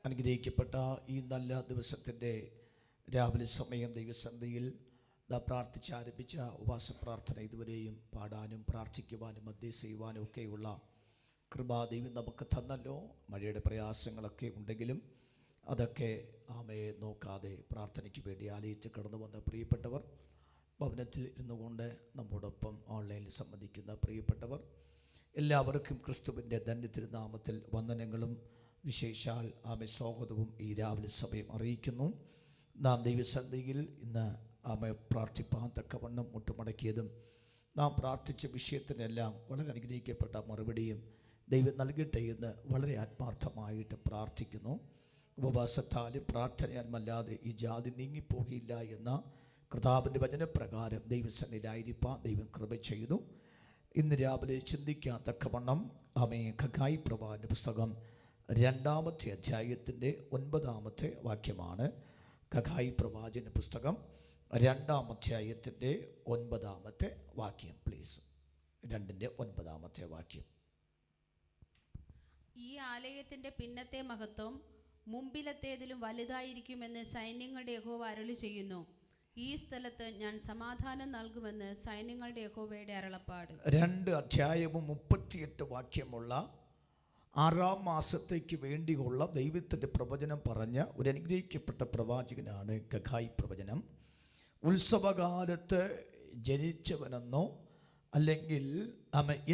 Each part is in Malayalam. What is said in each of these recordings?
അനുഗ്രഹിക്കപ്പെട്ട ഈ നല്ല ദിവസത്തിൻ്റെ രാവിലെ സമയം ദൈവസന്നിധിയിൽ പ്രാർത്ഥിച്ചാരംഭിച്ച ഉപവാസ പ്രാർത്ഥന ഇതുവരെയും പാടാനും പ്രാർത്ഥിക്കുവാനും മധ്യ ചെയ്യുവാനും ഒക്കെയുള്ള കൃപ ദൈവം നമുക്ക് തന്നല്ലോ. മഴയുടെ പ്രയാസങ്ങളൊക്കെ ഉണ്ടെങ്കിലും അതൊക്കെ ആമയെ നോക്കാതെ പ്രാർത്ഥനയ്ക്ക് വേണ്ടി ആലയത്തിൽ കടന്നു വന്ന പ്രിയപ്പെട്ടവർ, ഭവനത്തിൽ ഇരുന്നുകൊണ്ട് നമ്മോടൊപ്പം ഓൺലൈനിൽ സംബന്ധിക്കുന്ന പ്രിയപ്പെട്ടവർ എല്ലാവർക്കും ക്രിസ്തുവിൻ്റെ ധന്യതിരുനാമത്തിൽ വന്ദനങ്ങളും വിശേഷാൽ ആമെ സ്വാഗതവും ഈ രാവിലെ സമയം അറിയിക്കുന്നു. നാം ദൈവസന്നിധിയിൽ ഇന്ന് ആമെ പ്രാർത്ഥിപ്പാൻ തക്കവണ്ണം മുട്ടുമടക്കിയതും നാം പ്രാർത്ഥിച്ച വിഷയത്തിനെല്ലാം വളരെ അനുഗ്രഹിക്കപ്പെട്ട മറുപടിയും ദൈവം നൽകട്ടെ എന്ന് വളരെ ആത്മാർത്ഥമായിട്ട് പ്രാർത്ഥിക്കുന്നു. ഉപവാസത്താലും പ്രാർത്ഥനയാലുമല്ലാതെ ഈ ജാതി നീങ്ങിപ്പോകില്ല എന്ന കർത്താവിൻ്റെ വചനപ്രകാരം ദൈവസന്നിധിയിലായിരിക്കാൻ ദൈവം കൃപ ചെയ്തു. ഇന്ന് രാവിലെ ചിന്തിക്കാൻ തക്കവണ്ണം ആമേ ഹഗ്ഗായി പ്രവാചകന്റെ പുസ്തകം 2-ാമത്തെ അധ്യായത്തിൻ്റെ 9-ാമത്തെ വാക്യമാണ്. ഹഗ്ഗായി പ്രവാചകന്റെ പുസ്തകം 2-ാം അധ്യായത്തിൻ്റെ 9-ാമത്തെ വാക്യം. പ്ലീസ്, 2-ന്റെ 9-ാമത്തെ വാക്യം. ഈ ആലയത്തിന്റെ പിന്നത്തെ മഹത്വം മുമ്പിലത്തേതിലും വലുതായിരിക്കുമെന്ന് സൈന്യങ്ങളുടെ യഹോവ അരുളി ചെയ്യുന്നു. ഈ സ്ഥലത്ത് ഞാൻ സമാധാനം നൽകുമെന്ന് സൈന്യങ്ങളുടെ യഹോവയുടെ അരുളപ്പാട്. 2 അധ്യായവും 38 വാക്യമുള്ള 6-ാം മാസത്തേക്ക് വേണ്ടിയുള്ള ദൈവത്തിൻ്റെ പ്രവചനം പറഞ്ഞ ഒരു അനുഗ്രഹിക്കപ്പെട്ട പ്രവാചകനാണ് ഹഗ്ഗായി പ്രവചനം. ഉത്സവകാലത്ത് ജനിച്ചവനെന്നോ അല്ലെങ്കിൽ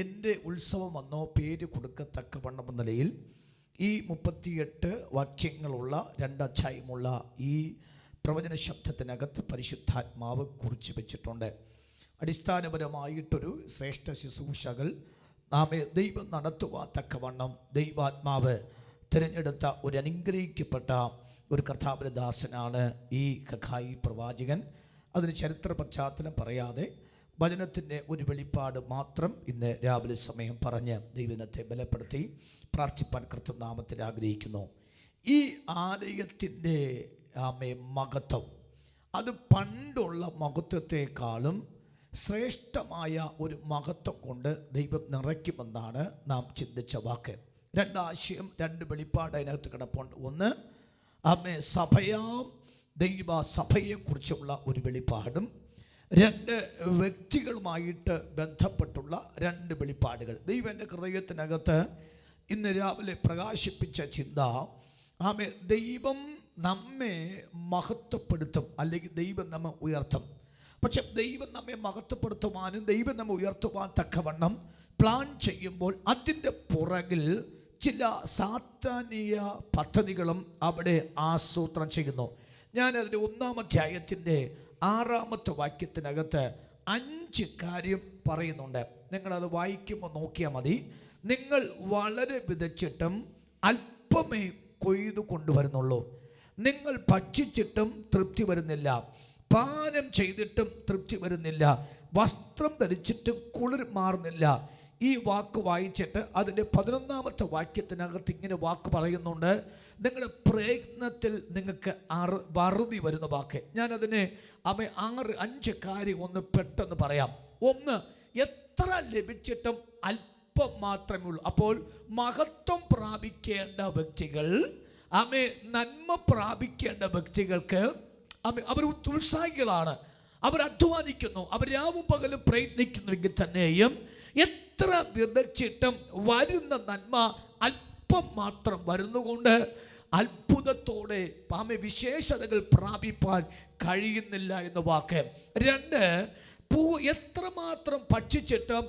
എൻ്റെ ഉത്സവമെന്നോ പേര് കൊടുക്കത്തക്കവണ്ണം എന്ന നിലയിൽ ഈ 38 വാക്യങ്ങളുള്ള 2 അധ്യായമുള്ള ഈ പ്രവചന ശബ്ദത്തിനകത്ത് പരിശുദ്ധാത്മാവ് കുറിച്ച് വെച്ചിട്ടുണ്ട്. അടിസ്ഥാനപരമായിട്ടൊരു ശ്രേഷ്ഠ ശുശ്രൂഷകൾ നാമെ ദൈവം നടത്തുവാൻ തക്കവണ്ണം ദൈവാത്മാവ് തിരഞ്ഞെടുത്ത ഒരു അനുഗ്രഹിക്കപ്പെട്ട ഒരു കർത്താവിൻ്റെ ദാസനാണ് ഈ ഹഗ്ഗായി പ്രവാചകൻ. അതിന് ചരിത്ര പശ്ചാത്തലം പറയാതെ വചനത്തിൻ്റെ ഒരു വെളിപ്പാട് മാത്രം ഇന്ന് രാവിലെ സമയം പറഞ്ഞ് ദൈവത്തെ ബലപ്പെടുത്തി പ്രാർത്ഥിപ്പാൻ കർത്തൃനാമത്തിൽ ആഗ്രഹിക്കുന്നു. ഈ ആലയത്തിൻ്റെ മഹത്വം അത് പണ്ടുള്ള മഹത്വത്തെക്കാളും ശ്രേഷ്ഠമായ ഒരു മഹത്വം കൊണ്ട് ദൈവം നിറയ്ക്കുമെന്നാണ് നാം ചിന്തിച്ച വാക്ക്. 2 ആശയം, 2 വെളിപ്പാട് അതിനകത്ത് കിടപ്പുണ്ട്. ഒന്ന്, സഭയാം ദൈവ സഭയെക്കുറിച്ചുള്ള ഒരു വെളിപ്പാടും 2 വ്യക്തികളുമായിട്ട് ബന്ധപ്പെട്ടുള്ള 2 വെളിപ്പാടുകൾ. ദൈവൻ്റെ ഹൃദയത്തിനകത്ത് ഇന്ന് രാവിലെ പ്രകാശിപ്പിച്ച ചിന്ത, ദൈവം നമ്മെ മഹത്വപ്പെടുത്തും, അല്ലെങ്കിൽ ദൈവം നമ്മെ ഉയർത്തും. പക്ഷെ ദൈവം നമ്മെ മഹത്വപ്പെടുത്തുവാനും ദൈവം നമ്മെ ഉയർത്തുവാൻ തക്കവണ്ണം പ്ലാൻ ചെയ്യുമ്പോൾ അതിൻ്റെ പുറകിൽ ചില സാത്താനീയ പദ്ധതികളും അവിടെ ആസൂത്രണം ചെയ്യുന്നു. ഞാനതിൻ്റെ 1-ാം അധ്യായത്തിൻ്റെ 6-ാമത്തെ വാക്യത്തിനകത്ത് 5 കാര്യം പറയുന്നുണ്ട്. നിങ്ങളത് വായിക്കുമ്പോൾ നോക്കിയാൽ മതി. നിങ്ങൾ വളരെ വിതച്ചിട്ടും അല്പമേ കൊയ്തു കൊണ്ടുവരുന്നുള്ളൂ. നിങ്ങൾ ഭക്ഷിച്ചിട്ടും തൃപ്തി വരുന്നില്ല, പാനം ചെയ്തിട്ടും തൃപ്തി വരുന്നില്ല, വസ്ത്രം ധരിച്ചിട്ടും കുളിർ മാറുന്നില്ല. ഈ വാക്ക് വായിച്ചിട്ട് അതിൻ്റെ 11-ാമത്തെ വാക്യത്തിനകത്ത് ഇങ്ങനെ വാക്ക് പറയുന്നുണ്ട്, നിങ്ങളുടെ പ്രയത്നത്തിൽ നിങ്ങൾക്ക് വറുതി വരുന്ന വാക്ക്. ഞാനതിനെ 5 കാര്യം ഒന്ന് പെട്ടെന്ന് പറയാം. ഒന്ന്, എത്ര ലഭിച്ചിട്ടും അല്പം മാത്രമേ ഉള്ളൂ. അപ്പോൾ മഹത്വം പ്രാപിക്കേണ്ട വ്യക്തികൾ, നന്മ പ്രാപിക്കേണ്ട വ്യക്തികൾക്ക് അവർ ഉത്സാഹികളാണ്, അവർ അധ്വാനിക്കുന്നു, അവർ രാവും പകലും പ്രയത്നിക്കുന്നുവെങ്കിൽ തന്നെയും എത്ര വിതച്ചിട്ടും വരുന്ന നന്മ അല്പം മാത്രം വരുന്നുകൊണ്ട് അത്ഭുതത്തോടെ വിശേഷതകൾ പ്രാപിപ്പാൻ കഴിയുന്നില്ല എന്ന വാക്ക്. 2, എത്രമാത്രം ഭക്ഷിച്ചിട്ടും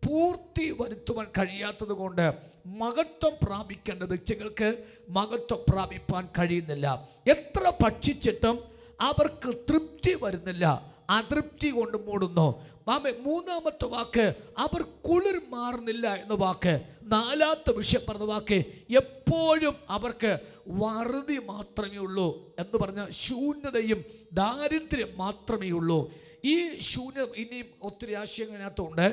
പൂർത്തി വരുത്തുവാൻ കഴിയാത്തത് കൊണ്ട് മഹത്വം പ്രാപിക്കേണ്ട വ്യക്തികൾക്ക് മഹത്വം പ്രാപിപ്പാൻ കഴിയുന്നില്ല. എത്ര ഭക്ഷിച്ചിട്ടും അവർക്ക് തൃപ്തി വരുന്നില്ല, അതൃപ്തി കൊണ്ട് മൂടുന്നു. 3-ാമത്തെ വാക്ക്, അവർ കുളിർ മാറുന്നില്ല എന്ന വാക്ക്. 4-ാമത്തെ വിഷയം പറഞ്ഞ വാക്ക്, എപ്പോഴും അവർക്ക് വറുതി മാത്രമേ ഉള്ളൂ എന്ന് പറഞ്ഞ ശൂന്യതയും ദാരിദ്ര്യം മാത്രമേ ഉള്ളൂ. ഈ ശൂന്യത ഇനിയും ഒത്തിരി ആശയങ്ങളിനകത്തുണ്ട്.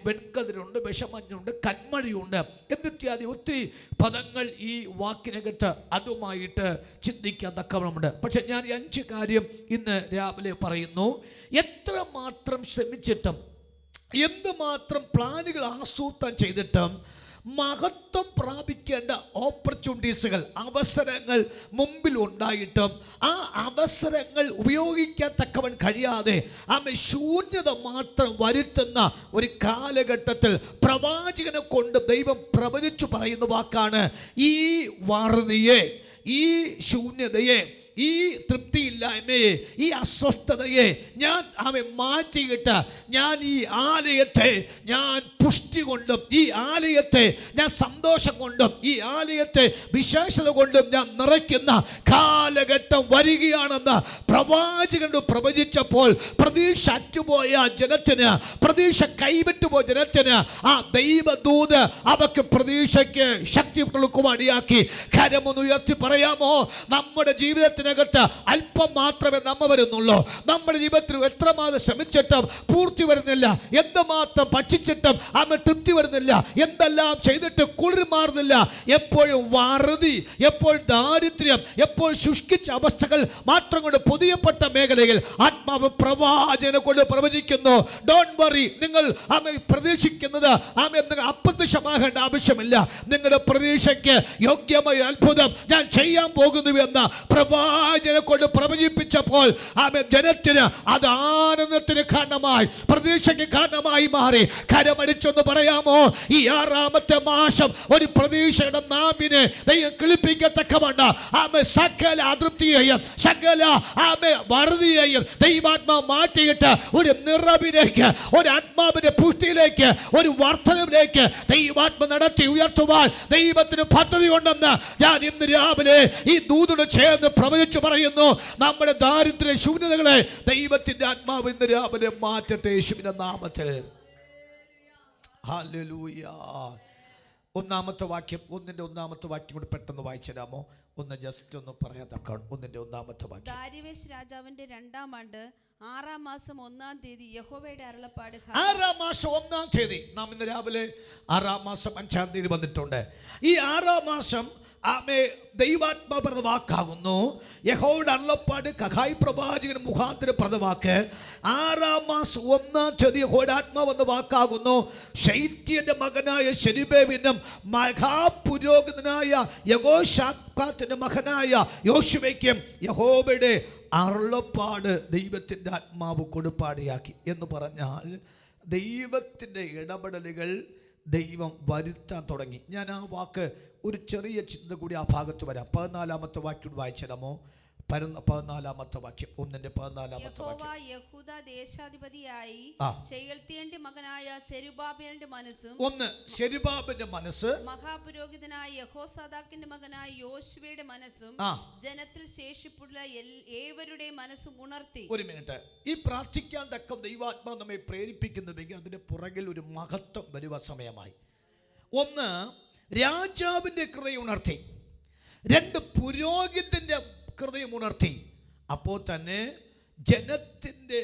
വെൺകതിരുണ്ട്, വിഷമഞ്ഞുണ്ട്, കന്മഴയുണ്ട് എന്നിത്യാദി ഒത്തിരി പദങ്ങൾ ഈ വാക്കിനകത്ത് അതുമായിട്ട് ചിന്തിക്കാൻ തക്കവണ്ണമുണ്ട്. പക്ഷെ ഞാൻ 5 കാര്യം ഇന്ന് രാവിലെ പറയുന്നു. എത്രമാത്രം ശ്രമിച്ചിട്ടും എന്തുമാത്രം പ്ലാനുകൾ ആസൂത്രണം ചെയ്തിട്ടും മഹത്വം പ്രാപിക്കേണ്ട ഓപ്പർച്യൂണിറ്റീസുകൾ, അവസരങ്ങൾ മുമ്പിൽ ഉണ്ടായിട്ടും ആ അവസരങ്ങൾ ഉപയോഗിക്കാൻ തക്കവൻ കഴിയാതെ ശൂന്യത മാത്രം വരുത്തുന്ന ഒരു കാലഘട്ടത്തിൽ പ്രവാചകനെ കൊണ്ട് ദൈവം പ്രവചിച്ചു പറയുന്ന വാക്കാണ്, ഈ വറുതിയെ, ഈ ശൂന്യതയെ, ഈ തൃപ്തിയില്ലായ്മയെ, ഈ അസ്വസ്ഥതയെ ഞാൻ മാറ്റിയിട്ട് ഞാൻ ഈ ആലയത്തെ ഞാൻ പുഷ്ടി കൊണ്ടും, ഈ ആലയത്തെ ഞാൻ സന്തോഷം കൊണ്ടും, ഈ ആലയത്തെ വിശേഷത കൊണ്ടും ഞാൻ നിറയ്ക്കുന്ന കാലഘട്ടം വരികയാണെന്ന് പ്രവാചകനോട് പ്രവചിച്ചപ്പോൾ പ്രതീക്ഷ അറ്റുപോയ ജനത്തിന്, പ്രതീക്ഷ കൈവിട്ടുപോയ ജനത്തിന് ആ ദൈവദൂത് അവർക്ക് പ്രതീക്ഷയ്ക്ക് ശക്തി കൊടുക്കുവാനിടയാക്കി. കരമൊന്ന് ഉയർത്തി പറയാമോ, നമ്മുടെ ജീവിതത്തിന് അല്പം മാത്രമേ നമ്മ വരുന്നുള്ളൂ. നമ്മുടെ ജീവിതത്തിൽ എത്രമാത്രം ശ്രമിച്ചിട്ടും പൂർത്തി വരുന്നില്ല, എന്തുമാത്രം ഭക്ഷിച്ചിട്ടും തൃപ്തി വരുന്നില്ല, എന്തെല്ലാം ചെയ്തിട്ട് കുളിർ മാറുന്നില്ല. എപ്പോഴും വറുതി, എപ്പോൾ ദാരിദ്ര്യം, എപ്പോൾ ശുഷ്കിച്ച അവസ്ഥകൾ മാത്രം കൊണ്ട് പുതിയപ്പെട്ട മേഖലയിൽ ആത്മാവ് പ്രവാചകനെ കൊണ്ട് പ്രവചിക്കുന്നു. ഡോണ്ട് വറി, നിങ്ങൾ പ്രതീക്ഷിക്കുന്നത് അപ്രത്യക്ഷമാകേണ്ട ആവശ്യമില്ല. നിങ്ങളുടെ പ്രതീക്ഷയ്ക്ക് യോഗ്യമായ അത്ഭുതം ഞാൻ ചെയ്യാൻ പോകുന്നുവെന്ന പ്രവാചകനെ കൊണ്ട് പ്രവചിപ്പിച്ചപ്പോൾ ജനത്തിന് അത് ആനന്ദത്തിന് കാരണമായി, പ്രതീക്ഷയ്ക്ക് കാരണമായി മാറി. കരമടിച്ചൊന്ന് പറയാമോ, ഈ 6ാമത്തെ മാസം ഒരു പ്രതീക്ഷയുടെ നാമ്പിനെ ദൈവം കിളിപ്പിക്കത്തക്കവണ്ണം സകല അതൃപ്തിയെയും സകല വറുതിയെയും ദൈവാത്മാവ് മാറ്റിയിട്ട് ഒരു നിറവിലേക്ക്, ഒരു ആത്മാവിന്റെ പുഷ്ടിയിലേക്ക്, ഒരു വർധനവിലേക്ക് ദൈവാത്മ നടത്തി ഉയർത്തുവാൻ ദൈവത്തിന് പദ്ധതി ഉണ്ടെന്ന് ഞാൻ ഇന്ന് രാവിലെ ഈ ദൂതനോട് ചേർന്ന് പ്രവചിച്ചു പറയുന്നു. നമ്മുടെ ദാരിദ്ര്യ ശൂന്യതകളെ ദൈവത്തിന്റെ ആത്മാവ് ഇന്ന് രാവിലെ മാറ്റട്ടെ യേശുവിന്റെ നാമത്തിൽ. ഹല്ലേലൂയ. ഒന്നാമത്തെ വാക്യം, ഒന്നാമത്തെ വാക്യം കൂടി പെട്ടെന്ന് വായിച്ചിടാമോ? ജസ്റ്റ് ഒന്ന് പറയാൻ തക്ക ഒന്നാമത്തെ വാക്യം. ദാരിവേശ് രാജാവിന്റെ 2-ാം ആണ്ട് 6-ാം മാസം 1-ാം തീയതി യഹോവയുടെ അരുളപ്പാട്. 6-ാം മാസം 1-ാം തീയതി, നാം ഇന്ന് രാവിലെ 6-ാം മാസം 5-ാം തീയതി വന്നിട്ടുണ്ട്. ഈ 6-ാം മാസം ദൈവാത്മാ പറഞ്ഞ വാക്കാകുന്നു. യഹോവയുടെ അരുളപ്പാട് ഹഗായി പ്രവാചകൻ മുഖാന്തരം പറഞ്ഞ വാക്ക്. 6-ാം മാസം 1-ാം തീയതി യഹോവയുടെ ആത്മാവ് എന്ന വാക്കാകുന്നു. ശൈത്യന്റെ മകനായ ശെരുബാബേലിനും മഹാപുരോഹിതനായ യഹോശാഫാത്തിന്റെ മകനായ യോശുവയ്ക്കും യഹോവയുടെ അരുളപ്പാട് ദൈവത്തിൻ്റെ ആത്മാവ് കൊടുപ്പാടിയാക്കി. എന്ന് പറഞ്ഞാൽ ദൈവത്തിൻ്റെ ഇടപെടലുകൾ ദൈവം വരുത്താൻ തുടങ്ങി. ഞാൻ ആ വാക്ക് ഒരു ചെറിയ ചിന്ത കൂടി ആ ഭാഗത്ത് വരാം. 14-ാമത്തെ വാക്യം വായിച്ചിടാമോ? 14-ാമത്തെ വാക്യം, 14-ാമത്തെ വാക്യം. യഹൂദ ദേശാധിപതിയായി ശെയൽത്തീയേലിന്റെ മകനായ സെരുബാബേലിന്റെ മനസ്സും, സെരുബാബേലിന്റെ മനസ്സ്, മഹാപുരോഹിതനായ യഹോസാദാക്കിന്റെ മകനായ യോശുവയുടെ മനസ്സും ജനത്തിൽ ശേഷിപ്പുള്ള ഏവരുടെ മനസ്സും ഉണർത്തി. ഒരു മിനിറ്റ്, ഈ പ്രാർത്ഥിക്കാൻ തക്ക ദൈവാത്മാവ് നമ്മെ പ്രേരിപ്പിക്കുന്നുവെങ്കിൽ അതിന്റെ പുറകിൽ ഒരു മഹത്വം വരുവാൻ സമയമായി. 1, രാജാവിന്റെ ഹൃദയം ഉണർത്തി. 2, പുരോഹിതന്റെ ഹൃദയം ഉണർത്തി. അപ്പോൾ തന്നെ ജനത്തിൻ്റെ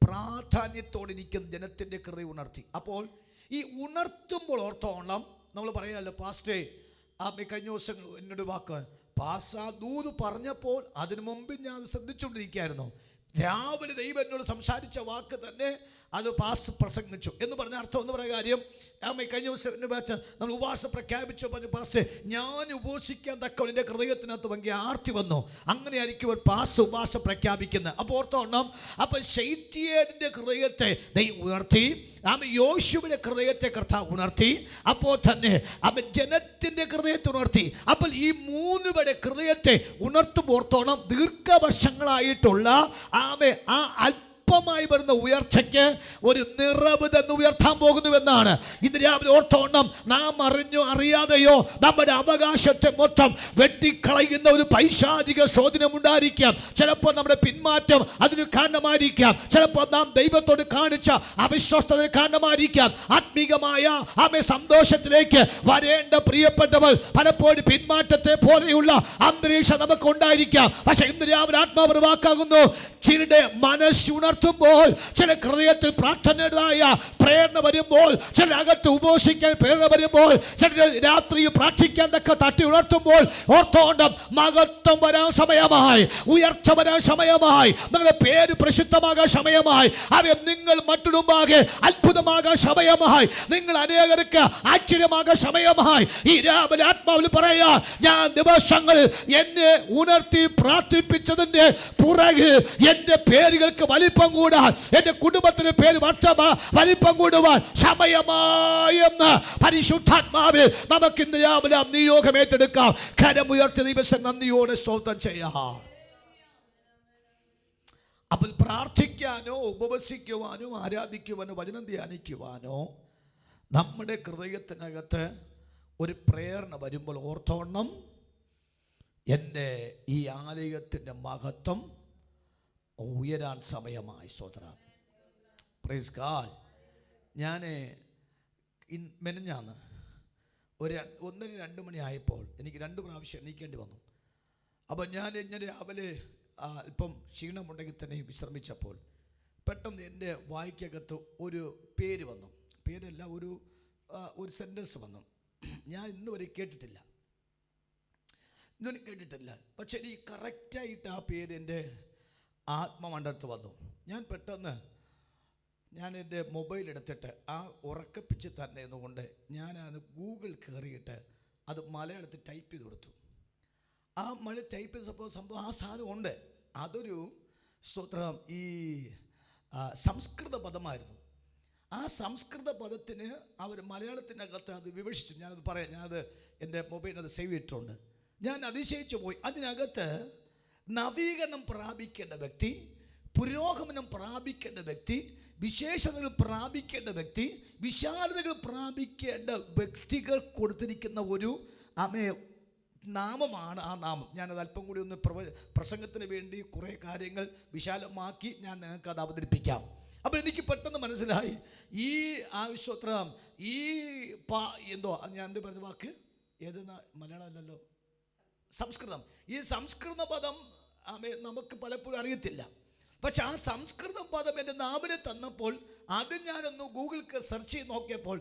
പ്രാധാന്യത്തോടിരിക്കുന്ന ജനത്തിൻ്റെ ഹൃദയം ഉണർത്തി. അപ്പോൾ ഈ ഉണർത്തുമ്പോൾ ഓർത്തോണം, നമ്മൾ പറയാമല്ലോ, പാസ്റ്റേ കഴിഞ്ഞ ദിവസം എന്നോട് വാക്ക് ദൂത് പറഞ്ഞപ്പോൾ അതിനു മുമ്പ് ഞാൻ ശ്രദ്ധിച്ചുകൊണ്ടിരിക്കുകയായിരുന്നു. രാവിലെ ദൈവം എന്നോട് സംസാരിച്ച വാക്ക് തന്നെ അത് പ്രസംഗിച്ചു എന്ന് പറഞ്ഞ അർത്ഥം എന്ന് പറയുന്ന കാര്യം, കഴിഞ്ഞ ദിവസം നമ്മൾ ഉപവാസം പ്രഖ്യാപിച്ചു പറഞ്ഞു, പാസ്റ്റേ ഞാൻ ഉപവസിക്കാൻ തക്ക എൻ്റെ ഹൃദയത്തിനകത്ത് ഭയങ്കര ആർത്തി വന്നു. അങ്ങനെയായിരിക്കും ഉപവാസം പ്രഖ്യാപിക്കുന്നത്. അപ്പോൾ ഓർത്തോണം, അപ്പം ശൈത്യന്റെ ഹൃദയത്തെ ദൈവം ഉണർത്തി, യോശുവിന്റെ ഹൃദയത്തെ കർത്താവ് ഉണർത്തി. അപ്പോൾ തന്നെ ജനത്തിന്റെ ഹൃദയത്തെ ഉണർത്തി. അപ്പോൾ ഈ 3 പേരുടെ ഹൃദയത്തെ ഉണർത്തുമ്പോൾ ഓർത്തോണം, ദീർഘവർഷങ്ങളായിട്ടുള്ള ആ മായി വരുന്ന ഉയർച്ചയ്ക്ക് ഒരു നിറവ് തന്നെ ഉയർത്താൻ പോകുന്നുവെന്നാണ് ഇന്ന് രാവിലെ ഓർത്തോണം. നാം അറിഞ്ഞോ അറിയാതെയോ നമ്മുടെ അവകാശത്തെ മൊത്തം വെട്ടിക്കളയുന്ന ഒരു പൈശാചിക ശോധനം ഉണ്ടായിരിക്കാം. ചിലപ്പോൾ നമ്മുടെ പിന്മാറ്റം അതിന് കാരണമായിരിക്കാം. ചിലപ്പോൾ നാം ദൈവത്തോട് കാണിച്ച അവിശ്വസ്തത കാരണമായിരിക്കാം. ആത്മീകമായ സന്തോഷത്തിലേക്ക് വരേണ്ട പ്രിയപ്പെട്ടവർ പലപ്പോഴും പിന്മാറ്റത്തെ പോലെയുള്ള അന്തരീക്ഷം നമുക്ക് ഉണ്ടായിരിക്കാം. പക്ഷെ ഇന്ന് രാവിലെ ആത്മാവ് വാക്കാകുന്നു, ചിലരുടെ മനസ്സുണർത്തി ഉണർത്തുമ്പോൾ, ചില ഹൃദയത്തിൽ പ്രാർത്ഥനയുടേതായ പ്രേരണ വരുമ്പോൾ, ചില അകത്ത് ഉപവസിക്കാൻ പ്രേരണ വരുമ്പോൾ, ചില രാത്രി പ്രാർത്ഥിക്കാൻ തക്ക തട്ടി ഉണർത്തുമ്പോൾ ഓർത്തോണ്ട് മഹത്വം വരാൻ സമയമായി, ഉയർച്ച വരാൻ സമയമായി, നിങ്ങളുടെ പേര് പ്രസിദ്ധമാകാൻ സമയമായി, അവ നിങ്ങൾ മറ്റുമുമ്പാകെ അത്ഭുതമാകാൻ സമയമായി, നിങ്ങൾ അനേകർക്ക് ആശ്ചര്യമാകാൻ സമയമായി. ഈ രാവിലെ ആത്മാവിൽ പറയാ, ഞാൻ ദിവസങ്ങളിൽ എന്നെ ഉണർത്തി പ്രാർത്ഥിപ്പിച്ചതിന്റെ പുറകെ എന്റെ പേരുകൾക്ക് വലിപ്പം കൂടാൻ, എന്റെ കുടുംബത്തിന്റെ പേര് വലിപ്പം കൂടുവാൻ സമയമായെന്ന് പരിശുദ്ധാത്മാവിൽ നമുക്ക് ഇന്ന് രാവിലെ നിയോഗം ഏറ്റെടുക്കാം. കരമുയർത്തി ദിവസം നന്ദിയോടെ സ്തോത്രം ചെയ്യാം. അപ്പോൾ പ്രാർത്ഥിക്കാനോ ഉപവസിക്കുവാനോ ആരാധിക്കുവാനോ വചനം ധ്യാനിക്കുവാനോ നമ്മുടെ ഹൃദയത്തിനകത്ത് ഒരു പ്രേരണ വരുമ്പോൾ ഓർത്തോണം, എൻ്റെ ഈ ആലയത്തിൻ്റെ മഹത്വം ഉയരാൻ സമയമായി. സ്തോത്രം. Praise God. ഞാൻ മെനഞ്ഞാന്ന് ഒരു 1-2 മണി ആയപ്പോൾ എനിക്ക് 2 പ്രാവശ്യം എണീക്കേണ്ടി വന്നു. അപ്പോൾ ഞാൻ ഇങ്ങനെ രാവിലെ അല്പം ക്ഷീണമുണ്ടെങ്കിൽ തന്നെ വിശ്രമിച്ചപ്പോൾ പെട്ടെന്ന് എൻ്റെ വായിക്കകത്ത് ഒരു പേര് വന്നു. പേരല്ല, ഒരു സെൻറ്റൻസ് വന്നു. ഞാൻ ഇന്ന് വരെ കേട്ടിട്ടില്ല. പക്ഷെ ഈ കറക്റ്റായിട്ട് ആ പേര് എൻ്റെ ആത്മമണ്ഡലത്ത് വന്നു. ഞാൻ പെട്ടെന്ന് എൻ്റെ മൊബൈൽ എടുത്തിട്ട് ആ ഉറക്കപ്പിച്ച് തന്നെ എന്നുകൊണ്ട് ഞാനത് ഗൂഗിൾ കയറിയിട്ട് അത് മലയാളത്തിൽ ടൈപ്പ് ചെയ്ത് കൊടുത്തു. ആ ടൈപ്പ് ചെയ്തപ്പോൾ സംഭവം ആ സാധനം ഉണ്ട്. അതൊരു സ്തോത്രം ഈ സംസ്കൃത പദമായിരുന്നു. ആ സംസ്കൃത പദത്തിന് അവർ മലയാളത്തിനകത്ത് അത് വിവക്ഷിച്ചു. ഞാനത് പറയാം, ഞാനത് എൻ്റെ മൊബൈലിനത് സേവ് ചെയ്തിട്ടുണ്ട്. ഞാൻ അതിശയിച്ചു പോയി. അതിനകത്ത് നവീകരണം പ്രാപിക്കേണ്ട വ്യക്തി, പുരോഗമനം പ്രാപിക്കേണ്ട വ്യക്തി, വിശേഷതകൾ പ്രാപിക്കേണ്ട വ്യക്തി, വിശാലതകൾ പ്രാപിക്കേണ്ട വ്യക്തികൾ കൊടുത്തിരിക്കുന്ന ഒരു നാമമാണ് ആ നാമം. ഞാനത് അല്പം കൂടി ഒന്ന് പ്രസംഗത്തിന് വേണ്ടി കുറേ കാര്യങ്ങൾ വിശാലമാക്കി ഞാൻ നിങ്ങൾക്ക് അത് അവതരിപ്പിക്കാം. അപ്പോൾ എനിക്ക് പെട്ടെന്ന് മനസ്സിലായി, ഈ ആവശ്യത്രം ഈ എന്തോ ഞാൻ എന്ത് പറഞ്ഞ വാക്ക് ഏത് മലയാളം അല്ലല്ലോ, സംസ്കൃതം. ഈ സംസ്കൃത പദം നമുക്ക് പലപ്പോഴും അറിയത്തില്ല. പക്ഷെ ആ സംസ്കൃത പദം എൻ്റെ നാവിനെ തന്നപ്പോൾ അത് ഞാനൊന്ന് ഗൂഗിളിൽ സെർച്ച് ചെയ്ത് നോക്കിയപ്പോൾ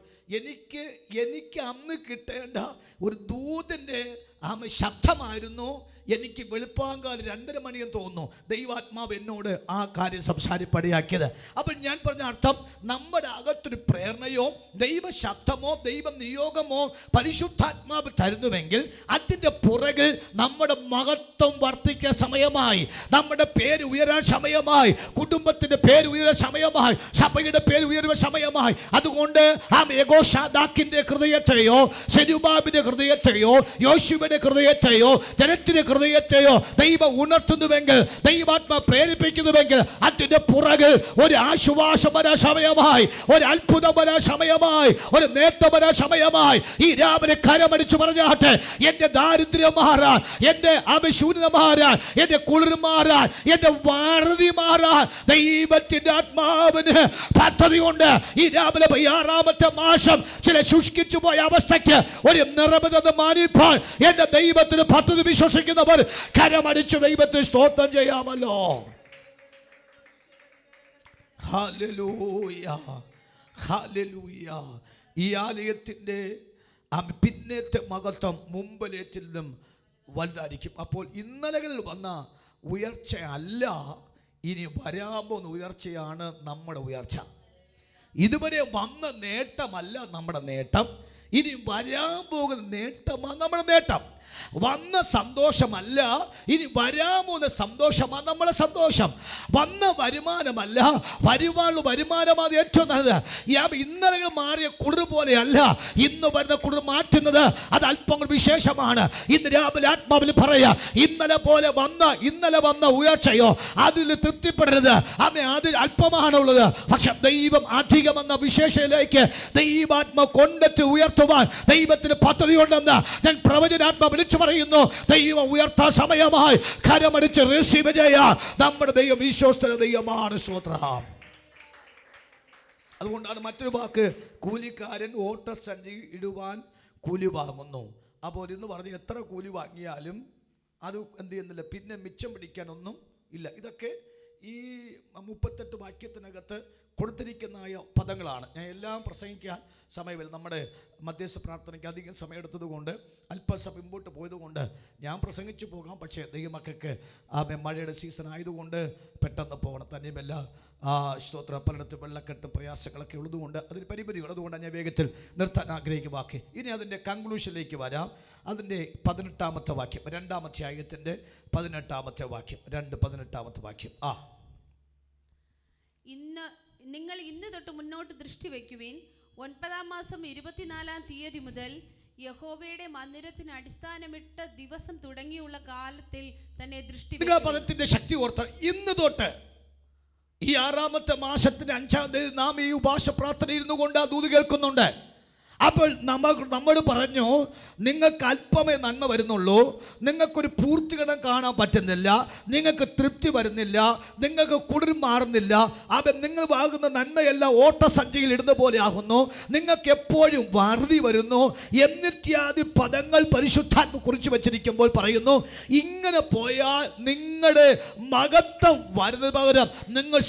എനിക്ക് അന്ന് കിട്ടേണ്ട ഒരു ദൂതൻ്റെ ശബ്ദമായിരുന്നു എനിക്ക് വെളുപ്പാങ്കാലം 2:30 മണിയെന്ന് തോന്നുന്നു ദൈവാത്മാവ് എന്നോട് ആ കാര്യം സംസാരിപ്പടിയാക്കിയത്. അപ്പോൾ ഞാൻ പറഞ്ഞ അർത്ഥം, നമ്മുടെ അകത്തൊരു പ്രേരണയോ ദൈവശബ്ദമോ ദൈവ നിയോഗമോ പരിശുദ്ധാത്മാവ് തരുന്നുവെങ്കിൽ അതിൻ്റെ പുറകിൽ നമ്മുടെ മഹത്വം വർദ്ധിക്കാൻ സമയമായി, നമ്മുടെ പേര് ഉയരാൻ സമയമായി, കുടുംബത്തിൻ്റെ പേര് ഉയരാൻ സമയമായി, സഭയുടെ പേര് ഉയരുന്ന സമയമായി. അതുകൊണ്ട് ആ യെഹോശാദാക്കിന്റെ ഹൃദയത്തെയോ സെരുബാബിന്റെ ഹൃദയത്തെയോ യോശുവയുടെ ഹൃദയത്തെയോ ജനത്തിന്റെ ഹൃദയത്തെയോ ദൈവം ഉണർത്തുന്നുവെങ്കിൽ, ദൈവാത്മ പ്രേരിപ്പിക്കുന്നുവെങ്കിൽ അതിന്റെ പുറകിൽ ഒരു ആശ്വാസം വരാൻ സമയമായി, ഒരു അത്ഭുതം വരാൻ സമയമായി, ഒരു നേട്ടം വരാൻ സമയമായി. ഈ രാവിലെ കരമടിച്ചു പറഞ്ഞാട്ടെ, എന്റെ ദാരിദ്ര്യം മാറാൻ, എന്റെ അവിശൂന്യത മാറാൻ, എന്റെ കുളിർ മാറാൻ, എന്റെ വാരതി മാറാൻ ദൈവത്തിന്റെ ആത്മാവിന് പദ്ധതിയുണ്ട്. ഈ രാവിലെ 6ാമത്തെ മാസം ചില ശുഷ്കിച്ചു പോയ അവസ്ഥയ്ക്ക് ഒരു നിറമത മാനിപ്പാൻ എന്റെ ദൈവത്തിന് പദ്ധതി വിശ്വസിക്കുന്നവർ കരമടിച്ച് ദൈവത്തിന് സ്തോത്രം ചെയ്യാമല്ലോ. Hallelujah, hallelujah. ഈ ആലയത്തിന്റെ പിന്നത്തെ മഹത്വം മുമ്പിലേറ്റിൽ നിന്നും വലുതായിരിക്കും. അപ്പോൾ ഇന്നലകളിൽ വന്ന ഉയർച്ച അല്ല, ഇനി വരാൻ പോകുന്ന ഉയർച്ചയാണ് നമ്മുടെ ഉയർച്ച. ഇതുവരെ വന്ന നേട്ടമല്ല നമ്മുടെ നേട്ടം, ഇനി വരാൻ പോകുന്ന നേട്ടമാണ് നമ്മുടെ നേട്ടം. വന്ന സന്തോഷമല്ല, ഇനി വരാൻ പോകുന്ന സന്തോഷമാണ് നമ്മുടെ സന്തോഷം. വന്ന വരുമാനമല്ല, വരുവാനുള്ള വരുമാനമാണ് ഏറ്റവും നല്ലത്. ഇന്നലെ മാറിയ കുളിർ പോലെയല്ല ഇന്ന് വരുന്ന കുളിർ മാറ്റുന്നത്, അത് അല്പം വിശേഷമാണ്. ഇന്ന് രാവിലെ ആത്മാവിൽ പറയാ, ഇന്നലെ വന്ന ഉയർച്ചയോ അതിൽ തൃപ്തിപ്പെടരുത്. അതിൽ അല്പമാണുള്ളത്. പക്ഷെ ദൈവം അധികമെന്ന വിശേഷയിലേക്ക് ദൈവാത്മ കൊണ്ടെത്തി ഉയർത്തുവാൻ ദൈവത്തിന് പദ്ധതിയുണ്ടെന്ന് ഞാൻ പ്രവചനാത്മ വിളിച്ചു പറയുന്നു. ദൈവം ഉയർത്താൻ സമയമായി. കരമടിച്ച് റിസീവ് ചെയ്യാൻ നമ്മുടെ ദൈവം വിശ്വസ്ത ദൈവമാണ്. സ്തോത്രം. അതുകൊണ്ടാണ് മറ്റൊരു വാക്ക്, കൂലിക്കാരൻ ഓട്ടസഞ്ചി ഇടുവാൻ കൂലി വാങ്ങുന്നു. അപ്പോൾ ഇന്ന് പറഞ്ഞ് എത്ര കൂലി വാങ്ങിയാലും അത് എന്ത് ചെയ്യുന്നില്ല, പിന്നെ മിച്ചം പിടിക്കാനൊന്നും ഇല്ല. ഇതൊക്കെ ഈ 38 വാക്യത്തിനകത്ത് കൊടുത്തിരിക്കുന്ന പദങ്ങളാണ്. ഞാൻ എല്ലാം പ്രസംഗിക്കാൻ സമയമില്ല. നമ്മുടെ മധ്യസ്ഥ പ്രാർത്ഥനയ്ക്ക് അധികം സമയമെടുത്തത് കൊണ്ട് അല്പസം മുമ്പോട്ട് പോയതുകൊണ്ട് ഞാൻ പ്രസംഗിച്ചു പോകാം. പക്ഷേ ദൈവമക്കൾക്ക് മഴയുടെ സീസൺ ആയതുകൊണ്ട് പെട്ടെന്ന് പോകണം. തന്നെയുമല്ല സ്തോത്രം, പലയിടത്തും വെള്ളക്കെട്ടും പ്രയാസങ്ങളൊക്കെ ഉള്ളതുകൊണ്ട് അതിന് പരിമിതി ഉള്ളതുകൊണ്ടാണ് ഞാൻ വേഗത്തിൽ നിർത്താൻ ആഗ്രഹിക്കും. വാക്യം ഇനി അതിൻ്റെ കൺക്ലൂഷനിലേക്ക് വരാം. അതിൻ്റെ 18-ാമത്തെ വാക്യം, 2-ാം അധ്യായത്തിൻ്റെ 18-ാമത്തെ വാക്യം, 2:18 വാക്യം. നിങ്ങൾ ഇന്ന് തൊട്ട് മുന്നോട്ട് ദൃഷ്ടി വയ്ക്കുവിൻ. 9-ാം മാസം 24-ാം തീയതി മുതൽ യഹോവയുടെ മന്ദിരത്തിന് അടിസ്ഥാനമിട്ട ദിവസം തുടങ്ങിയുള്ള കാലത്തിൽ തന്നെ ദൃഷ്ടി. പദത്തിന്റെ ശക്തി ഓർത്ത ഇന്ന് തൊട്ട് ഈ 6-ാമത്തെ മാസത്തിന്റെ 5-ാം തീയതി നാം ഈ ഉപവാസ പ്രാർത്ഥന ഇരുന്നു കൊണ്ട് ആ ദൂത് കേൾക്കുന്നുണ്ട്. അപ്പോൾ നമ്മൾ പറഞ്ഞു, നിങ്ങൾക്ക് അല്പമേ നന്മ വരുന്നുള്ളൂ, നിങ്ങൾക്കൊരു പൂർത്തീകരണം കാണാൻ പറ്റുന്നില്ല, നിങ്ങൾക്ക് തൃപ്തി വരുന്നില്ല, നിങ്ങൾക്ക് കുളിർ മാറുന്നില്ല. അപ്പം നിങ്ങൾ വാങ്ങുന്ന നന്മയെല്ലാം ഓട്ടസഞ്ചിയിൽ ഇടുന്ന പോലെ ആകുന്നു, നിങ്ങൾക്ക് എപ്പോഴും വറുതി വരുന്നു എന്നിത്യാദി പദങ്ങൾ പരിശുദ്ധാത്മ കുറിച്ച് വെച്ചിരിക്കുമ്പോൾ പറയുന്നു, ഇങ്ങനെ പോയാൽ നിങ്ങളുടെ മഹത്വം വരുന്നത് പകരം നിങ്ങൾ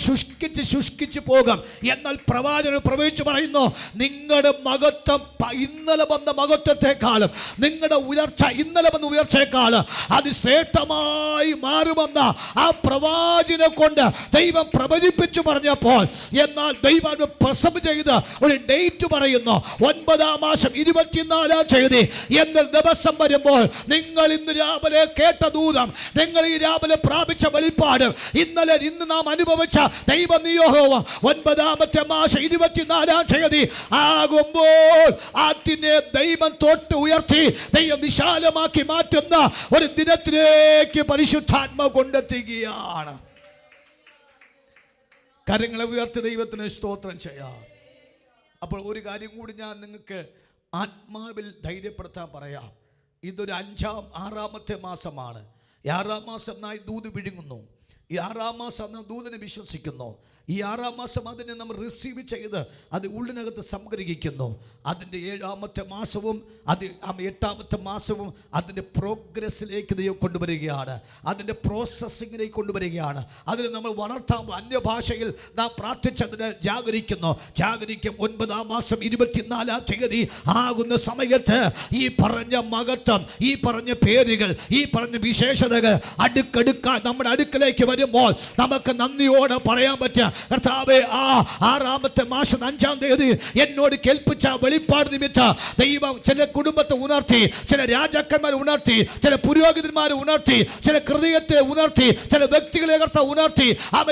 ശുഷ്കിച്ച് പോകാം. എന്നാൽ പ്രവാചകൻ പ്രവചിച്ച് പറയുന്നു, നിങ്ങളുടെ മഹത്വം ഇന്നലെ വന്ന മഹത്വത്തെക്കാളും നിങ്ങളുടെ ഉയർച്ച ഇന്നലെ വന്ന ഉയർച്ചയെക്കാളും അതിശ്രേഷ്ഠമായി മാറുമെന്ന ആ പ്രവാചകനെ കൊണ്ട് ദൈവം പ്രവചിപ്പിച്ചു പറഞ്ഞപ്പോൾ, എന്നാൽ ദൈവം പ്രസവം ചെയ്ത് ഒരു ഡേറ്റ് പറയുന്നു, 9-ാം മാസം 24-ാം തീയതി എന്ന ദിവസം വരുമ്പോൾ നിങ്ങൾ ഇന്ന് രാവിലെ കേട്ട ദൂതം, നിങ്ങൾ ഈ രാവിലെ പ്രാപിച്ച വെളിപ്പാട്, ഇന്ന് നാം അനുഭവിച്ച ദൈവ നിയോഗവും 9-ാമത്തെ മാസം 24-ാം തീയതി ആകുമ്പോൾ അതിനെ ദൈവം തൊട്ട് ഉയർത്തി ദൈവം വിശാലമാക്കി മാറ്റുന്ന ഒരു ദിനത്തിലേക്ക് പരിശുദ്ധാത്മാവ് കൊണ്ടെത്തുകയാണ്. കരങ്ങളെ ഉയർത്തി ദൈവത്തിന് സ്തോത്രം ചെയ്യാം. അപ്പോൾ ഒരു കാര്യം കൂടി ഞാൻ നിങ്ങൾക്ക് ആത്മാവിൽ ധൈര്യപ്പെടുത്താൻ പറയാം. ഇതൊരു 6-ാമത്തെ മാസമാണ്. 6-ാം മാസം നായി ദൂത് വിഴുങ്ങുന്നു. ഈ 6-ാം മാസം നാം ദൂതനെ വിശ്വസിക്കുന്നു. ഈ 6-ാം മാസം അതിനെ നമ്മൾ റിസീവ് ചെയ്ത് അത് ഉള്ളിനകത്ത് സംഗ്രഹിക്കുന്നു. അതിൻ്റെ 7-ാമത്തെ മാസവും 8-ാമത്തെ മാസവും അതിൻ്റെ പ്രോഗ്രസ്സിലേക്ക് ദൈവം കൊണ്ടുവരികയാണ്, അതിൻ്റെ പ്രോസസ്സിങ്ങിലേക്ക് കൊണ്ടുവരികയാണ്. അതിന് നമ്മൾ വളർത്താൻ അന്യഭാഷയിൽ നാം പ്രാർത്ഥിച്ചതിന് ജാഗരിക്കും. 9-ാം മാസം 24-ാം തീയതി ആകുന്ന സമയത്ത് ഈ പറഞ്ഞ മഹത്വം, ഈ പറഞ്ഞ പേരുകൾ, ഈ പറഞ്ഞ വിശേഷതകൾ അടുക്കടുക്കാൻ നമ്മുടെ അടുക്കലേക്ക് വരുമ്പോൾ നമുക്ക് നന്ദിയോടെ പറയാൻ പറ്റുക, കർത്താവേ, 6-ാമത്തെ മാസം 5-ാം തീയതി എന്നോട് കേൾപ്പിച്ച വെളിപ്പാട് നിമിത്തം ദൈവം ചില കുടുംബത്തെ ഉണർത്തി, ചില രാജാക്കന്മാരെ ഉണർത്തി, ചില പുരോഹിതന്മാരെ ഉണർത്തി, ചില ഹൃദയത്തെ ഉണർത്തി, ചില വ്യക്തികളെ കർത്താവ് ഉണർത്തി,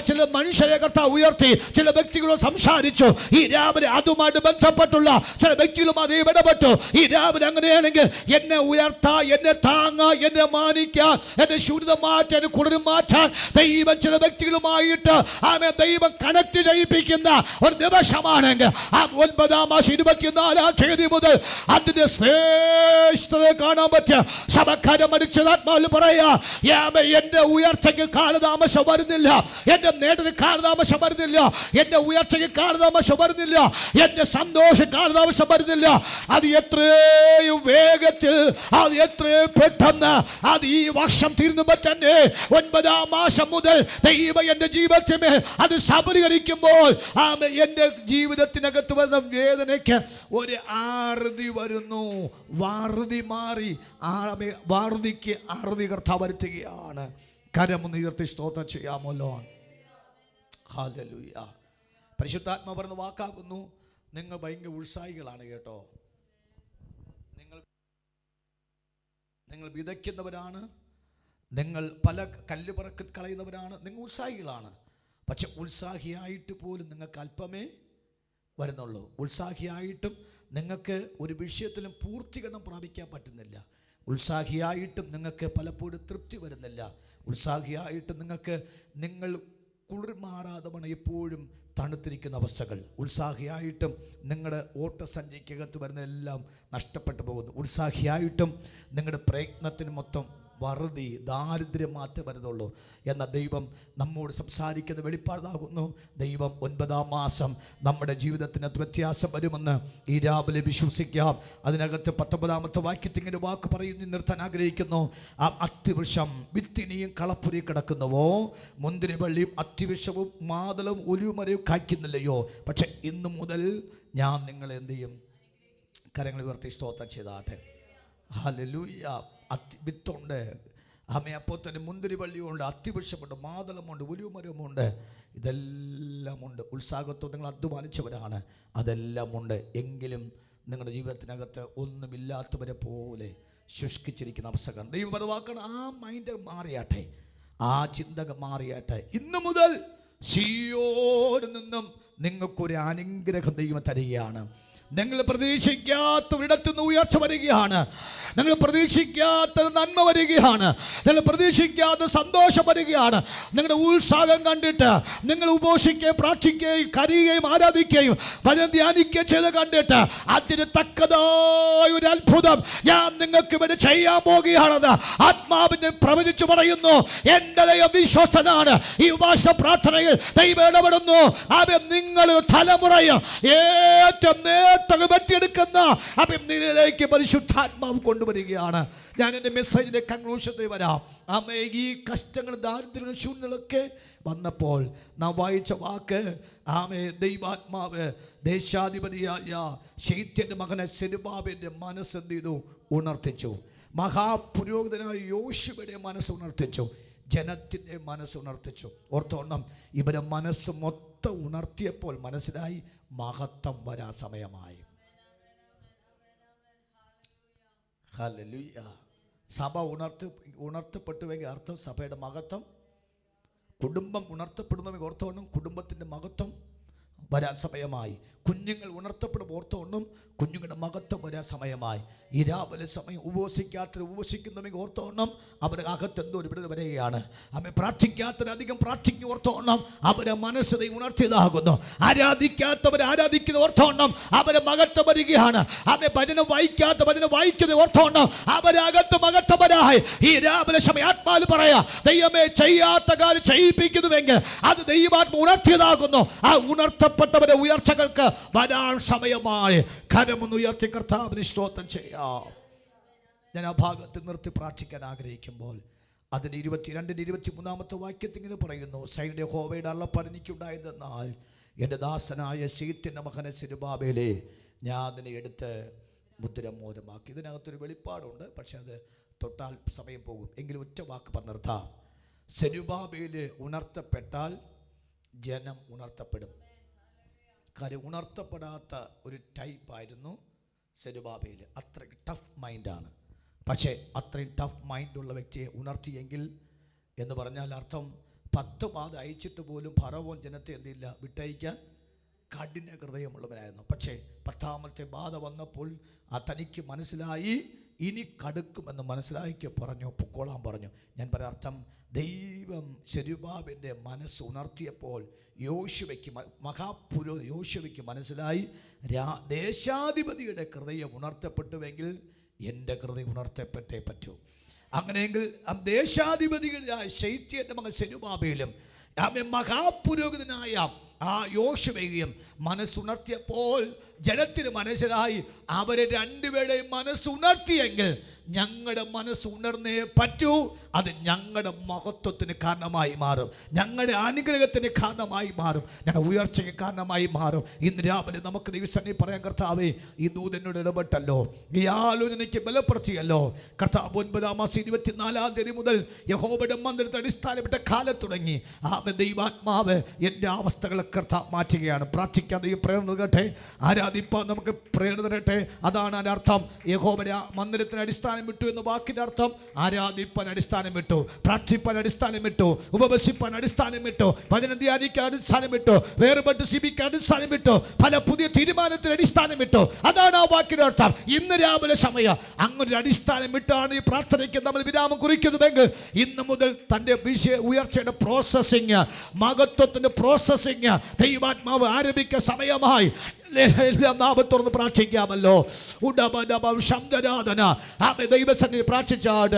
ചില മനുഷ്യരെ കർത്താവ് ഉയർത്തി, ചില വ്യക്തികളോട് സംസാരിച്ചു. ഈ രാവിലെ അതുമായിട്ട് ബന്ധപ്പെട്ടുള്ള ചില വ്യക്തികളുമായി ദൈവം ഇടപെട്ടു. ഈ രാവിലെ അങ്ങനെയാണെങ്കിൽ എന്നെ ഉയർത്താൻ, എന്നെ താങ്ങാൻ, എന്നെ മാനിക്കാൻ, എന്നെ ശൂന്യത മാറ്റാൻ, എന്നെ കുളിർ മാറ്റാൻ ദൈവം ചില വ്യക്തികളുമായിട്ട് ദൈവം കണക്ട് ചെയ്യിപ്പിക്കുന്ന ഒരു ദിവസമാണെങ്കിൽ 9-ാം മാസം 24-ാം തീയതി മുതൽ അതിന്റെ ശ്രേഷ്ഠത കാണാൻ പറ്റുക. സഭക്കാരം മരിച്ചതാത്മാവിൽ പറയാ, എന്റെ ഉയർച്ചയ്ക്ക് കാലതാമസം വരുന്നില്ല, എന്റെ നേട്ടത്തിന് കാലതാമസം വരുന്നില്ല, എന്റെ ഉയർച്ചയ്ക്ക് കാലതാമസം വരുന്നില്ല, എന്റെ സന്തോഷം കാലതാമസം വരുന്നില്ല. അത് എത്രയും വേഗത്തിൽ, അത് എത്രയും പെട്ടെന്ന്, അത് ഈ വർഷം തീർന്നുമ്പോൾ തന്നെ 9-ാം മാസം മുതൽ ദൈവം എന്റെ ജീവിതത്തിൽ അത് സബലീകരിക്കുമ്പോൾ എൻ്റെ ജീവിതത്തിനകത്ത് വരുന്ന വേദനയ്ക്ക് ഒരു ആർതി വരുന്നു. വാർതി മാറി വാർതിക്ക് ആർതി കർത്താവ് വരുത്തുകയാണ്. കരമുയർത്തി സ്തോത്രം ചെയ്യാമല്ലോ. ഹല്ലേലൂയ. പരിശുദ്ധാത്മാവ് പറഞ്ഞ വാക്കാകുന്നു, നിങ്ങൾ ഭയങ്കര ഉത്സാഹികളാണ് കേട്ടോ. നിങ്ങൾ വിതയ്ക്കുന്നവരാണ്, നിങ്ങൾ പല കല്ല് പറക്കി കളയുന്നവരാണ്, നിങ്ങൾ ഉത്സാഹികളാണ്. പക്ഷെ ഉത്സാഹിയായിട്ട് പോലും നിങ്ങൾക്ക് അല്പമേ വരുന്നുള്ളൂ. ഉത്സാഹിയായിട്ടും നിങ്ങൾക്ക് ഒരു വിഷയത്തിലും പൂർത്തീകരണം പ്രാപിക്കാൻ പറ്റുന്നില്ല. ഉത്സാഹിയായിട്ടും നിങ്ങൾക്ക് പലപ്പോഴും തൃപ്തി വരുന്നില്ല. ഉത്സാഹിയായിട്ടും നിങ്ങൾ കുളിർ മാറാതെ എപ്പോഴും തണുത്തിരിക്കുന്ന അവസ്ഥകൾ. ഉത്സാഹിയായിട്ടും നിങ്ങളുടെ ഓട്ടസഞ്ചിക്കകത്ത് വരുന്നതെല്ലാം നഷ്ടപ്പെട്ടു പോകുന്നു. ഉത്സാഹിയായിട്ടും നിങ്ങളുടെ പ്രയത്നത്തിന് മൊത്തം വറുതി ദാരിദ്ര്യം മാത്രമേ വരുന്നുള്ളൂ എന്ന ദൈവം നമ്മോട് സംസാരിക്കുന്ന വെളിപ്പാടാകുന്നു. ദൈവം 9-ാം മാസം നമ്മുടെ ജീവിതത്തിനകത്ത് വ്യത്യാസം വരുമെന്ന് ഈ രാവിലെ വിശ്വസിക്കാം. അതിനകത്ത് 19-ാമത്തെ വാക്യത്തിൽ ഇങ്ങനെ വാക്ക് പറയുന്നു, നിർത്താൻ ആഗ്രഹിക്കുന്നു. ആ അത്തിവൃക്ഷം വിത്തിനിയും കളപ്പുരി കിടക്കുന്നുവോ, മുന്തിരിവള്ളിയും അത്തിവൃക്ഷവും മാതളവും ഒലിവുമരവും കായ്ക്കുന്നില്ലയോ? പക്ഷെ ഇന്നു മുതൽ ഞാൻ നിങ്ങളെ എന്ത് ചെയ്യും? കരങ്ങൾ ഉയർത്തി സ്തോത്രം ചെയ്താട്ടെ. ഹല്ലേലൂയ. വിത്തുണ്ട്, അപ്പോൾ തന്നെ മുന്തിരിവള്ളിയുണ്ട്, അത്തിവൃക്ഷമുണ്ട്, മാതളമുണ്ട്, ഒലിവുമരമുണ്ട്. ഇതെല്ലാം ഉണ്ട്. ഉത്സാഹത്തോടെ നിങ്ങൾ അധ്വാനിച്ചവരാണ്, അതെല്ലാം ഉണ്ട്. എങ്കിലും നിങ്ങളുടെ ജീവിതത്തിനകത്ത് ഒന്നുമില്ലാത്തവരെ പോലെ ശുഷ്കിച്ചിരിക്കുന്ന അവസ്ഥകൾ ദൈവം പരവാക്കണം. ആ മൈൻഡ് മാറിയാട്ടെ, ആ ചിന്ത മാറിയാട്ടെ. ഇന്നു മുതൽ ശീയോനിൽ നിന്നും നിങ്ങൾക്കൊരു അനുഗ്രഹം ദൈവം തരികയാണ്. നിങ്ങൾ പ്രതീക്ഷിക്കാത്ത ഒരിടത്തുനിന്ന് ഉയർച്ച വരികയാണ്. നിങ്ങൾ പ്രതീക്ഷിക്കാത്ത നന്മ വരികയാണ്. നിങ്ങൾ പ്രതീക്ഷിക്കാത്ത സന്തോഷം വരികയാണ്. നിങ്ങളുടെ ഉത്സാഹം കണ്ടിട്ട് നിങ്ങൾ ഉപവസിക്കുകയും പ്രാർത്ഥിക്കുകയും കരയുകയും ആരാധിക്കുകയും വചനം ധ്യാനിക്കുകയും ചെയ്ത് കണ്ടിട്ട് അതിന് തക്കതായ ഒരു അത്ഭുതം ഞാൻ നിങ്ങൾക്ക് വേണ്ടി ചെയ്യാൻ പോകുകയാണെന്ന് ആത്മാവിനെ പ്രവചിച്ചു പറയുന്നു. എൻ്റെ ദൈവം വിശ്വസ്തനാണ്. ഈ ഉപവാസ പ്രാർത്ഥനയിൽ ദൈവം ഇടപെടുന്നു. അവൻ നിങ്ങൾ തലമുറയും ഏറ്റവും വെട്ടിയെടുക്കുന്ന അഭിനയിലേക്ക് പരിശുദ്ധാത്മാവ് കൊണ്ടുവരികയാണ്. ഞാൻ എൻ്റെ മെസ്സേജിൻ്റെ കൺക്ലൂഷനിൽ വരാം. ഈ കഷ്ടങ്ങൾ ദാരിദ്ര്യങ്ങൾ ശൂന്യങ്ങളൊക്കെ വന്നപ്പോൾ നാം വായിച്ച വാക്ക്, ദൈവാത്മാവ് ദേശാധിപതിയായ ശൈത്യൻ്റെ മകനെ സെരുബാബേലിന്റെ മനസ്സെന്ത് ചെയ്തു? ഉണർത്തിച്ചു. മഹാപുരോഹിതനായ യോശുവയുടെ മനസ്സ് ഉണർത്തിച്ചു. ജനത്തിൻ്റെ മനസ്സ് ഉണർത്തിച്ചു. ഓർത്തോണം, ഇവരെ മനസ്സ് മൊത്തം ഉണർത്തിയപ്പോൾ മനസ്സിലായി മഹത്വം വരാൻ സമയമായി. ഹല്ലേലൂയ. സഭ ഉണർത്തപ്പെട്ടുവെങ്കിൽ അർത്ഥം സഭയുടെ മഹത്വം. കുടുംബം ഉണർത്തപ്പെടുന്നുവെങ്കിൽ ഓർത്തോണം കുടുംബത്തിൻ്റെ മഹത്വം വരാൻ സമയമായി. കുഞ്ഞുങ്ങൾ ഉണർത്തപ്പെടും ഓർത്തോണം കുഞ്ഞുങ്ങളുടെ മഹത്വം വരാൻ സമയമായി. ഈ രാവിലെ സമയം ഉപവസിക്കുന്നുവെങ്കിൽ ഓർത്തോണം അവരുടെ അകത്ത് എന്തോ ഒരു വിടുതൽ വരികയാണ്. അവൻ പ്രാർത്ഥിക്കാത്തവരധികം പ്രാർത്ഥിക്കും ഓർത്തോണം അവരെ മനസ്സ് ഉണർത്തിയതാകുന്നു. ആരാധിക്കാത്തവരെ ആരാധിക്കുന്ന ഓർത്തോണം അവരെ മഹത്വം വരികയാണ്. അവനെ ഭജനം വായിക്കുന്ന ഓർത്തോണം അവരെ അകത്ത് മഹത്വപരായി. ഈ രാവിലെ സമയം ആത്മാവിൽ പറയാ, ദൈവമേ ചെയ്യാത്ത കാര്യം ചെയ്യിപ്പിക്കുന്നുവെങ്കിൽ അത് ദൈവാത്മ ഉണർത്തിയതാകുന്നു. ആ ഉണർത്തപ്പെട്ടവരെ ഉയർച്ചകൾക്ക് വരാൻ സമയമായി. കരമൊന്ന് ഉയർത്തി കർത്താവിന് സ്തോത്രം ചെയ്യാം. ഞാൻ ആ ഭാഗത്ത് നിർത്തി പ്രാർത്ഥിക്കാൻ ആഗ്രഹിക്കുമ്പോൾ അതിന് 22-23 വാക്യത്തിൽ ഇങ്ങനെ പറയുന്നു, സൈഡ് യഹോവയുടെ അരുളപ്പാട് എനിക്കുണ്ടായതെന്നാൽ എൻ്റെ ദാസനായ ശൈത്യൻ്റെ മകനെ സെരുബാബേലേ, ഞാൻ അതിനെ എടുത്ത് മുദ്രമോരമാക്കി. ഇതിനകത്തൊരു വെളിപ്പാടുണ്ട്, പക്ഷെ അത് തൊട്ടാൽ സമയം പോകും. എങ്കിലും ഒറ്റ വാക്ക് പറഞ്ഞിർത്താം. സെരുബാബേല് ഉണർത്തപ്പെട്ടാൽ ജനം ഉണർത്തപ്പെടും. കാര്യം ഉണർത്തപ്പെടാത്ത ഒരു ടൈപ്പായിരുന്നു സെരുബാബേൽ. അത്രയ്ക്ക് ടഫ് മൈൻഡാണ്. പക്ഷേ അത്രയും ടഫ് മൈൻഡുള്ള വ്യക്തിയെ ഉണർത്തിയെങ്കിൽ എന്ന് പറഞ്ഞാൽ അർത്ഥം 10 ബാധ അയച്ചിട്ട് പോലും ഫറവോൻ ജനത്തെ എന്തില്ല വിട്ടയക്കാൻ കഠിന ഹൃദയമുള്ളവനായിരുന്നു. പക്ഷേ 10ാമത്തെ ബാധ വന്നപ്പോൾ തനിക്ക് മനസ്സിലായി ഇനി കടുക്കുമെന്ന് മനസ്സിലാക്കി പറഞ്ഞു, പൊക്കോളാൻ പറഞ്ഞു. ഞാൻ പറയാം അർത്ഥം, ദൈവം സെരുബാബേലിന്റെ മനസ്സ് ഉണർത്തിയപ്പോൾ യോശുവയ്ക്ക് മനസ്സിലായി ദേശാധിപതിയുടെ ഹൃദയം ഉണർത്തപ്പെട്ടുവെങ്കിൽ എൻ്റെ ഹൃദയം ഉണർത്തപ്പെട്ടേ പറ്റൂ. അങ്ങനെയെങ്കിൽ ദേശാധിപതിയുടെ ശൈത്യൻ്റെ മകൻ സെരുബാബേലും മഹാപുരോഹിതനായ ആ യോശുവയെയും മനസ്സുണർത്തിയപ്പോൾ ജനത്തിന് മനസ്സിലായി അവരെ രണ്ടുപേരുടെയും മനസ്സുണർത്തിയെങ്കിൽ ഞങ്ങളുടെ മനസ്സ് ഉണർന്നേ പറ്റൂ. അത് ഞങ്ങളുടെ മഹത്വത്തിന് കാരണമായി മാറും, ഞങ്ങളുടെ അനുഗ്രഹത്തിന് കാരണമായി മാറും, ഞങ്ങളുടെ ഉയർച്ചയ്ക്ക് കാരണമായി മാറും. ഇന്ന് രാവിലെ നമുക്ക് ദിവസം പറയാൻ, കർത്താവേ ഈ ദൂതനോട് ഇടപെട്ടല്ലോ, ഈ ആലോചനയ്ക്ക് ബലപ്പെടുത്തിയല്ലോ. കർത്താവ് 9-ാം മാസം 24-ാം തീയതി മുതൽ യഹോവയുടെ മന്ദിരത്തെ അടിസ്ഥാനപ്പെട്ട കാലം തുടങ്ങി ദൈവാത്മാവ് എൻ്റെ അവസ്ഥകളെ കർത്താവ് മാറ്റുകയാണ്. പ്രാർത്ഥിക്കാൻ ദൈവം പ്രേരണ നൽകട്ടെ, ആരാധിപ്പാൻ നമുക്ക് പ്രേരണ തരട്ടെ. അതാണ് അതിൻ്റെ അർത്ഥം. യഹോവയുടെ മന്ദിരത്തിന് അടിസ്ഥാനം വിട്ടു എന്ന വാക്കിൻ്റെ അർത്ഥം ആരാധിപ്പാൻ അടിസ്ഥാനം വിട്ടു, പ്രാർത്ഥിപ്പാൻ അടിസ്ഥാനം വിട്ടു, ഉപവസിപ്പാൻ അടിസ്ഥാനം വിട്ടു, വചനം ധ്യാനിക്കാൻ അടിസ്ഥാനം വിട്ടു, വേർപെട്ട് ജീവിക്കാൻ അടിസ്ഥാനം വിട്ടു, പല പുതിയ തീരുമാനത്തിന് അടിസ്ഥാനം വിട്ടു. അതാണ് ആ വാക്കിൻ്റെ അർത്ഥം. ഇന്ന് രാവിലെ സമയം അങ്ങനൊരു അടിസ്ഥാനം വിട്ടാണ് ഈ പ്രാർത്ഥനയ്ക്ക് നമ്മൾ വിരാമം കുറിക്കുന്നതെങ്കിൽ ഇന്ന് മുതൽ തൻ്റെ ഉയർച്ചയുടെ പ്രോസസ്സിങ്, മഹത്വത്തിൻ്റെ പ്രോസസ്സിങ് ദൈവാത്മാവ് ആരംഭിക്കുന്ന സമയമായി. നാമത്തുറന്ന് പ്രാർത്ഥിക്കാമല്ലോ. ദൈവസന്നിധി പ്രാർത്ഥിച്ചാട്